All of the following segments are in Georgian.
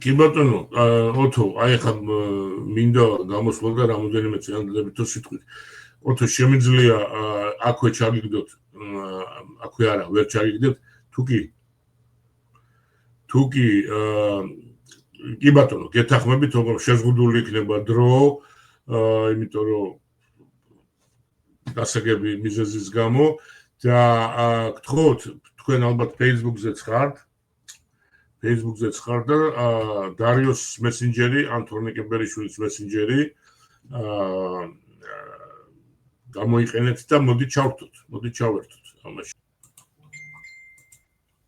კი ბატონო, ოთო, აი ახლა მინდა გამოსვლა და რამოდენიმე წინადადებით თუ სიტყვით. ოთო შემიძლია აქვე ჩაგიგდოთ, აქვე არა, ვერ ჩაგიგდოთ, თუკი კი ბატონო, გეთახმებით, როგორ შეზღუდული იქნება დრო, იმიტომ რომ გასაგები მიზეზის გამო და გთხოვთ, თქვენ ალბათ Facebook-ზეც ხართ. Facebook-ზეც ხარ და დარიოს მესენჯერი, ან თორნიკე ბერიშვილის მესენჯერი გამოიყენეთ და მოდი ჩავერთოთ ამაში.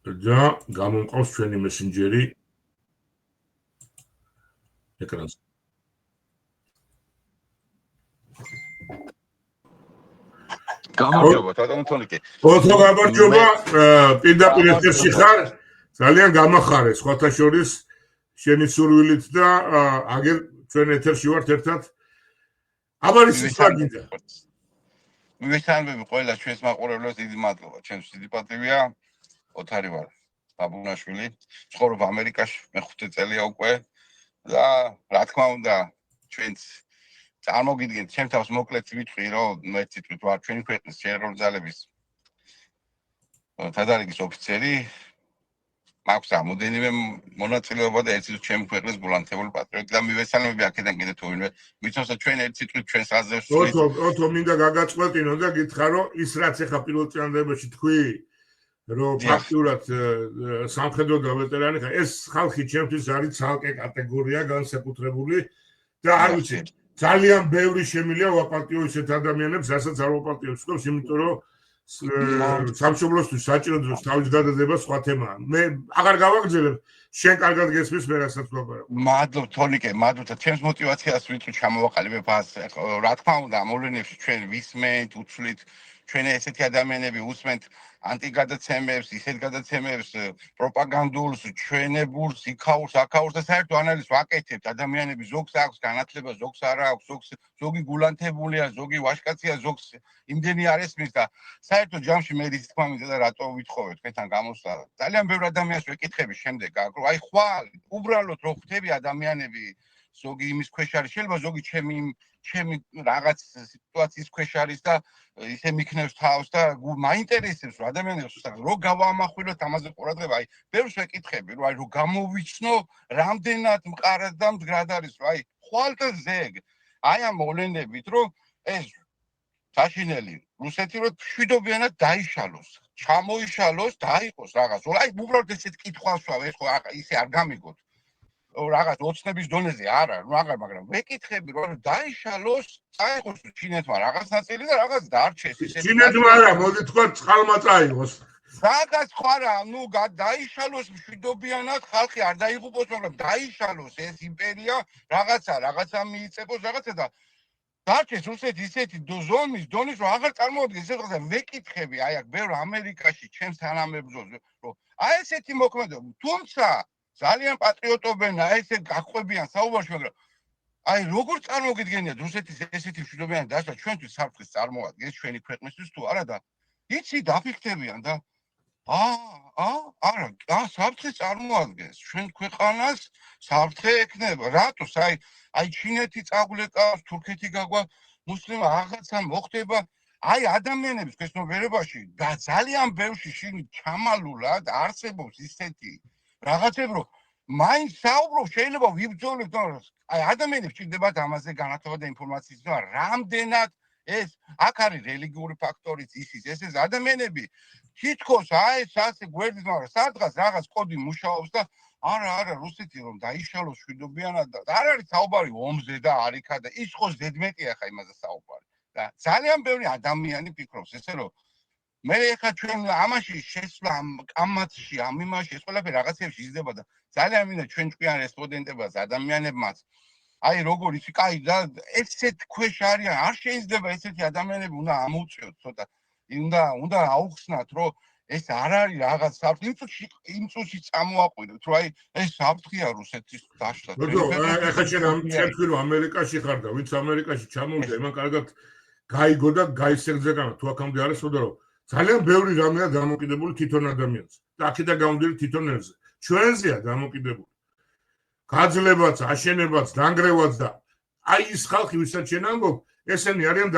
და გამომყავს ჩვენი მესენჯერი ეკრანზე. გამარჯობა, ბატონო თორნიკე. ოთო გამარჯობა, პირდაპირ ეთერში ხარ. ძალიან გამახარე სხვათა შორის შენი სურვილით და აგერ ჩვენ ეთერში ვართ ერთად. აბარის საგიდა. მივესალმები ყველა ჩვენს მაყურებლებს, დიდი მადლობა. ჩემს დიდი პატივია ოთარი ვარ. ბაბუნაშვილი. ცხოვრობ ამერიკაში, მე-5 წელია უკვე და რა თქმა უნდა, ჩვენც წარმოგიდგენთ, ჩემ თავს მოკლედ ვიტყვი, რომ მე თვითონ ვარ ჩვენი ქვეყნის შერეული ძალების თადარიგის ოფიცერი. მაქვს რამოდენიმე მონაწილეობა და ერთი ჩემი ქვეყნის გულანთებული პატრიოტი და მივესალმები აქედან კიდე თუ ვინმე ვიცავს და ჩვენ ერთ სიტყვით ჩვენს აზრს ოთო მინდა გაგაწყვეტინო და გითხრა რომ ის რაც ახლა პირველ წინადადებაში თქვი რომ ფაქტურად სამხედრო და ვეტერანი ხარ ეს ხალხი ჩემთვის არის ცალკე კატეგორია განსაკუთრებული და არ ვიცი ძალიან ბევრი შემილია ვაპატიო ისეთ ადამიანებს რასაც არ ვაპატიებს თქოს იმიტომ რომ სამშობლოსთვის საჭირო დროს თავის გადადება სხვა თემაა. მე აღარ გავაგრძელებ, შენ კარგად გესმის მე რასაც ვაპარაკობ. მადლობ თორნიკე, მადლობ და ჩემს мотиваციას ვიტყვი ჩამოვაყალიბებ ასე. რა თქმა უნდა, მოვლენებში ჩვენ ვისმენთ, უცვლით ჩვენ ესეთი ადამიანები უსმენთ ანტიგადაცემებს, ისეთ გადაცემებს, პროპაგანდულს, ჩვენებურს, იქაურს, აქაურს და საერთო ანალიზს ვაკეთებთ. ადამიანები ზოგს აქვს განათლება, ზოგს არ აქვს, ზოგი გულანთებულია, ზოგი ვაჟკაცია, ზოგს იმდენი არ ესმის და საერთო ჯამში მე ის თქმა მინდა და რატო ვითხოვე თქვენთან გამოსვლა. ძალიან ბევრ ადამიანს ვეკითხები შემდეგ, რომ აი ხვალ უბრალოდ რო ხვდები ადამიანები ზოგი იმის ქვეშ არის, შეიძლება ზოგი ჩემი რაღაც სიტუაციის ქვეშ არის და ისე მიქნევს თავს და მაინტერესებს რომ ადამიანებს რო გავამახვილოთ ამაზე ყურადღება, აი ბევრს ვეკითხები, რომ აი რო გამოვიცნო, რამდენად მყარად და მდგრად არის, რომ აი ხვალ და ზეგ. აი ამ მოვლენებით, რომ ეს საშინელი რუსეთი რო მშვიდობიანად დაიშალოს, ჩამოიშალოს, დაიყოს რაღაც. აი უბრალოდ ესეთ კითხვასვავ, ეს ხო ისე არ გამიგოთ. რაღაც ოცნების დონეზე არა, აღარ, მაგრამ ვეკითხები, რომ დაიშალოს, წაიღოს ჩინეთმა რაღაც ნაწილი და რაღაც დარჩეს ისე. ჩინეთმა არა, მოდი თქვა წყალმა წაიღოს. რაღაც ხო არა, დაიშალოს მშვიდობიანად, ხალხი არ დაიღუპოს, მაგრამ დაიშალოს ეს იმპერია, რაღაცა მიიწევოს, რაღაცა და დარჩეს რუსეთი ისეთი დონის, რომ აღარ წარმოადგენს ეს რაღაცა ვეკითხები, აი აქ ბევრ ამერიკაში, ჩემს თანამებრძოლს, რომ აი ესეთი მოქმედება, თუმცა ძალიან პატრიოტობენ, ესე გაყვებიან საუბარში, მაგრამ აი როგორ წარმოგიდგენიათ რუსეთის ესეთი მშვიდობიანი დაშლა ჩვენთვის საფრთხეს წარმოადგენს ჩვენი ქვეყნისთვის თუ არა და იცი დაფიქრდებიან და არა, საფრთხეს წარმოადგენს ჩვენ ქვეყანას საფრთხე ექნება. რატო? აი ჩინეთი წაგვლეკავს, თურქეთი გაგვა, მუსლიმი რაღაცა მოხდება. აი ადამიანების ქესნობერებაში და ძალიან ბევრში შინით ჩამალულად არსებობს ისეთი რაღაცები, რომ მაინც საუბრობ, შეიძლება ვიბრძოლოთ, აი ადამიანებს ჭირდებათ ამაზე განათლება და ინფორმაციის და რამდენად ეს აქ არის რელიგიური ფაქტორიც ისიც ეს ადამიანები თითქოს აი ეს ასე გვერდით, მაგრამ სადღაც რაღაც კოდი მუშაობს და არა რუსეთი რომ დაიშალოს მშვიდობიანად და არ არის საუბარი ომზე და არიქა და ის ხო ზედმეტია ხა იმაზე საუბარი და ძალიან ბევრი ადამიანი ფიქრობს ესე რომ მე ხა ჩვენ ამაში შესვლა კამათში ამ იმაში ეს ყველაფერი რაღაცებში იზრდება და ძალიან მინდა ჩვენ ჭკვიან რესპონდენტებსაც ადამიანებმაც აი როგორ იცი კაი და ესეთ ქვეშ არიან არ შეიძლება ესეთი ადამიანები უნდა ამოუწიოთ ცოტა უნდა აუხსნათ რომ ეს არ არის რაღაც საფრთხე იმ წუთში წამოაყვიროთ რომ აი ეს საფრთხეა რუსეთის დაშლა ეხლა შენ თქვი რომ ამერიკაში ხარ და ვინც ამერიკაში ჩამოვიდა იმან კარგად გაიგო და გაისეგზეგანა თუ აქამდე არის ხო და რომ ძალიან ბევრი რამეა დამოკიდებული თვითონ ადამიანზე და აქედან გამომდინარე თვითონ ერთზე ჩვენზეა დამოკიდებული გაძლებაც, აშენებაც, დანგრევაც და აი ის ხალხი, ვისაც შენ ამბობ, ესენი არიან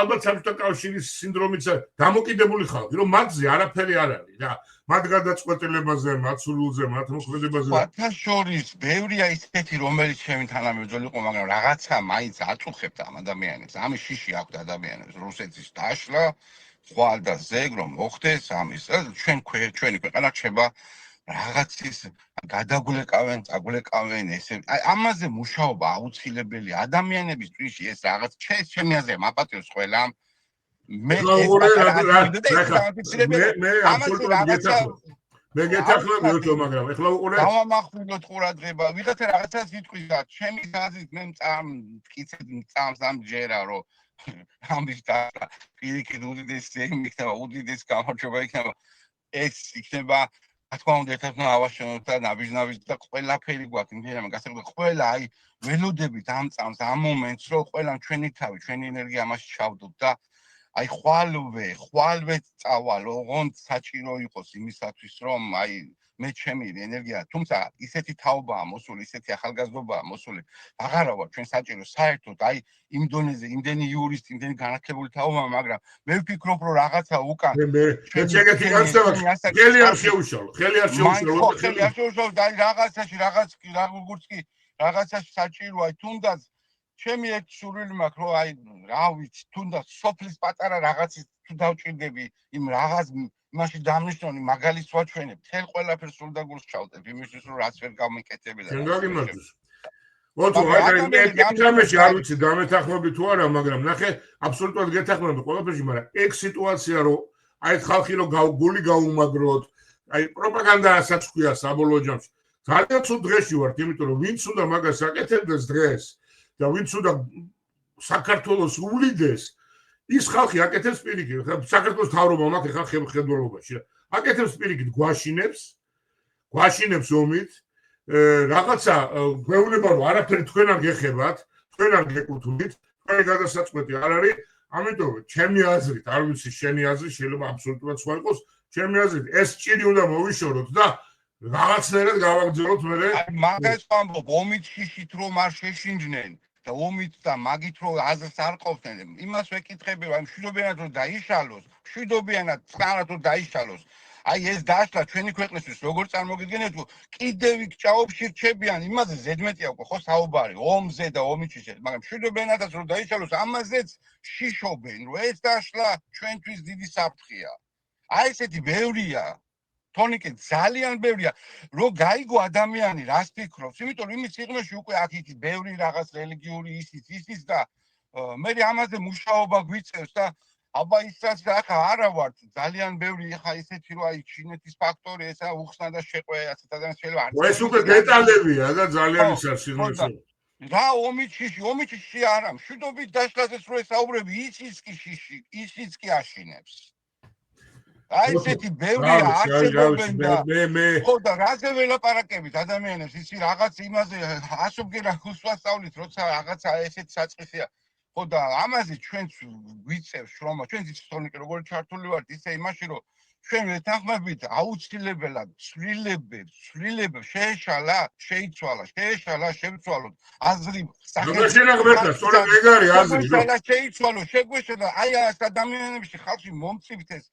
ალბათ საბჭოთა კავშირის სინდრომით დამოკიდებული ხალხი, რომ მათზე არაფერი არ არის რა. მათ გადაწყვეტილებაზე, მათ სულზე, მათ მოქმედებაზე. მათთან შორის ბევრია ისეთი, რომელიც ჩემი თანამებრძოლი იყო, მაგრამ რაღაცა მაინც აწუხებთ ამ ადამიანებს. ამის შიში აქვთ ადამიანებს, რუსეთის დაშლა, ხვალ და ზეგ რომ მოხდეს ამის. ჩვენი ქვეყანა რჩება რაღაცის გადაგულეკავენ, წაგულეკავენ ესე. ამაზე მუშაობა აუცილებელი ადამიანების წვიში ეს რაღაც ჩემი აზრია მაპატიოს ყველამ. მე გეთახმები უთო, მაგრამ ეხლა უყურე. დავამახვილოთ ყურადღება, ვიღაცა რაღაცას იტყვის და ჩემი აზრით მე წამს ამჯერა რომ ამის და პირიქით უდიდეს ზეიმი იქნება, უდიდეს გამარჯვება იქნება. ეს იქნება რა თქმა უნდა ერთად ავაშენოთ და ნაბიჯ და ყველაფერი გვაქვს იმდენად გასაგებია ყველა აი ველოდებით ამ წამს ამ მომენტს რომ ყველამ ჩვენი თავი ჩვენი ენერგია ამაში ჩავდოთ და აი ხვალვე წავალ ოღონდ საჭირო იყოს იმისათვის რომ აი მე ჩემი ენერგია თუმცა ისეთი თაობაა მოსული ისეთი ახალგაზრდობაა მოსული აღარა ვარ ჩვენ საჭირო საერთოდ აი იმ დონეზე იმდენი იურისტი იმდენი განათლებული თაობაა მაგრამ მე ვფიქრობ რომ რაღაცა უკან მე შეგეთი განსხვავება ხელი არ შეუშალო და რაღაცაში როგორც კი რაღაცაში საჭიროა თუნდაც ჩემი ერთ სურვილი მაქვს რომ აი რა ვიცი თუნდაც სოფლის პატარა რაღაცის თუ დავჭირდები იმ რაღაც იმაში დამნიშნული მაგალითს ვაჩვენებ თელ ყველაფერს სულ და გულს ჩავდებ იმისთვის რომ რაც ვერ გამიკეთებილა შენ გაგიმართოს ოცო აი არ ვიცი დამეთახმები თუ არა მაგრამ ნახე აბსოლუტურად გეთახმები ყველაფერში მაგრამ ეგ სიტუაცია რომ აი ხალხი რომ გული გაუმაგროთ აი პროპაგანდასაც ქვია საბოლოო ჯამში ძალიან ცუდ დღეში ვართ იმიტომ რომ ვინც უნდა მაგას აკეთებდეს დღეს და ვინც უნდა საქართველოს უვლიდეს ის ხალხი აკეთებს პირიქით საქართველოს თავრობა მაქვს ხალხი ხელმძღვანელობაში აკეთებს პირიქით გვაშინებს ომით რაღაცა გვეუბნება რომ არაფერი თქვენ არ გეხებათ თქვენ არ გეკუთვნით თქვენი გადასაწყვეტი არ არის ამიტომ ჩემი აზრით არ ვიცი შენი აზრი შეიძლება აბსოლუტურად სხვა იყოს ჩემი აზრით ეს ჭირი უნდა მოვიშოროთ და რაღაცნაირად გავაგრძელოთ მე მაგას ვამბობ ომით შიშით რომ არ შეშინჯნენ და ომით და მაგით რომ აზრს არ ყოფდნენ იმას ვეკითხები რომ მშვიდობიანად რომ დაიშალოს მშვიდობიანად წყარად რომ დაიშალოს აი ეს დაშლა ჩვენი ქვეყნისთვის როგორ წარმოგიდგენთ კიდევ იქ ჭაობში რჩებიან იმაზე ზედმეტია უკვე ხო საუბარი ომზე და ომით შიშეთ მაგრამ მშვიდობიანადაც რომ დაიშალოს ამაზეც შიშობენ რომ ეს დაშლა ჩვენთვის დიდი საფრთხეა აი ესეთი ბევრია თონიკე ძალიან ბევრია რომ გაიგო ადამიანი რას ფიქრობს იმიტომ რომ იმის სიღრმეში უკვე აქ ბევრი რაღაც რელიგიური ისიც და მე ამაზე მუშაობა გვიწევს და აბა ისაც ახლა არა ვართ ძალიან ბევრი ახლა ისეთი რომ აი ჩინეთის ფაქტორი ესა უხსნა და შეყვე ასეთ ადამიანს შეიძლება არ ეს უკვე დეტალებია და ძალიან ის არის სიღრმეში რა ომით შიში არა მშვიდობით დაშლაზეც რო ესაუბრები ისიც კი აშინებს აი ესეთი ბევრია არსებობენ და ხო და რაზე ველაპარაკებით ადამიანებს ისი რაღაც იმაზე ასობგერა ხუსვასწავლით როცა რაღაცა ესეთი საწყისია ხო და ამაზე ჩვენც გვიწევს შრომა ჩვენც ისტორიკი როგორი ჩართული ვართ ისე იმაში რომ ჩვენ ვეთანხმებით აუცილებლად ცვლილებებს შეიცვალა შევცვალოთ აზრი შეიცვალოს შეგვეშალა აი ეს ადამიანებში ხალხი მომწიფდეს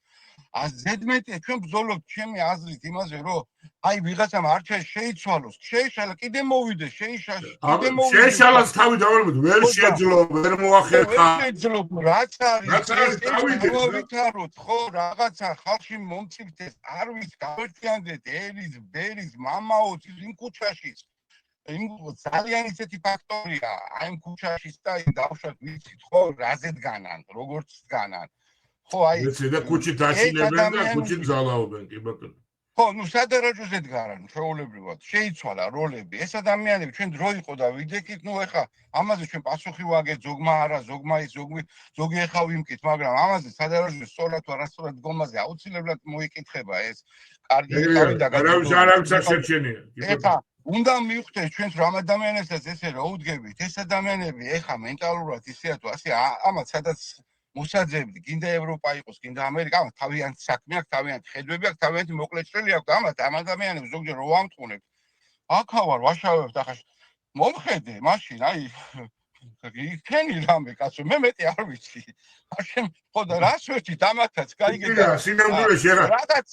ზედმეტია ჩვენ ბრძოლობთ ჩემი აზრით იმაზე რომ აი ვიღაცამ არჩა შეიცვალოს შეიშალა კიდე მოვიდეს შეიშალას თავი დავარბოთ ვერ შეძლო ვერ მოახერხა რაც არის დავითაროთ ხო რაღაცა ხალხში მომწიფდეს არ ვიცი გავერთიანდეთ ერის ბერის მამაოც იმ ქუჩაშიც იმ ძალიან ისეთი ფაქტორია აი იმ ქუჩაშიც და იმ დავშვათ ვიცით ხო რაზედ განან როგორც განან ხო აი ეს და ქუჩით აშინებენ და ქუჩით ზალაობენ კი ბატონო ხო ნუ სადარაჯოზე დგარან ჩვეულებრივად შეიცვალა როლები ეს ადამიანები ჩვენ დრო იყო და ვიდექით ნუ ეხა ამაზე ჩვენ პასუხი ვაგეთ ზოგმა არა ზოგმა ის ზოგი ეხა ვიმკით მაგრამ ამაზე სადარაჯოზე სწორად თუ არასწორად დგომაზე აუცილებლად მოიკითხება ეს კარგი თავი და არავის არ შეჩენია ეხა უნდა მივხვდეთ ჩვენს რომ ადამიანებსაც ესე რა უდგებით ეს ადამიანები ეხა მენტალურად ისეა თუ ასე ამათ სადაც მოსაძებდი, გინდა ევროპა იყოს, გინდა ამერიკა, თავიანთი საქმე აქვს, თავიანთი ხედვები აქვს, თავიანთი მოკლეჭრელი აქვს, ამ ადამიანებს ზოგჯერ რო ამტყუნებთ. აქა ვარ ვაშავებ ახლა მომხედე მაშინ აი იქენი რამე კაცო მე მეტი არ ვიცი მაშინ ხო და რას ვერჩი დამათაც გაიგე და სინამდვილეში რა რადგან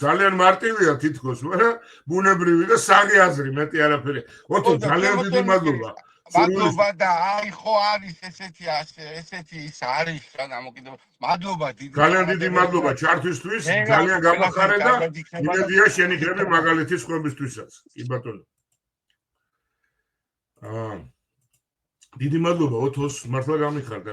ძალიან მარტივია თითქოს მაგრამ ბუნებრივი და საღი აზრი მეტი არაფერი ოთო ძალიან დიდი მადლობა მადლობა და აი ხო არის ესეთი ის არის რა დამოკიდებული მადლობა დიდი ძალიან დიდი მადლობა ჩართვისთვის ძალიან გამახარე და იმედია შენიქნები მაგალითი სხვებისთვისაც კი ბატონო დიდი მადლობა ოთოს მართლა გამიხარდა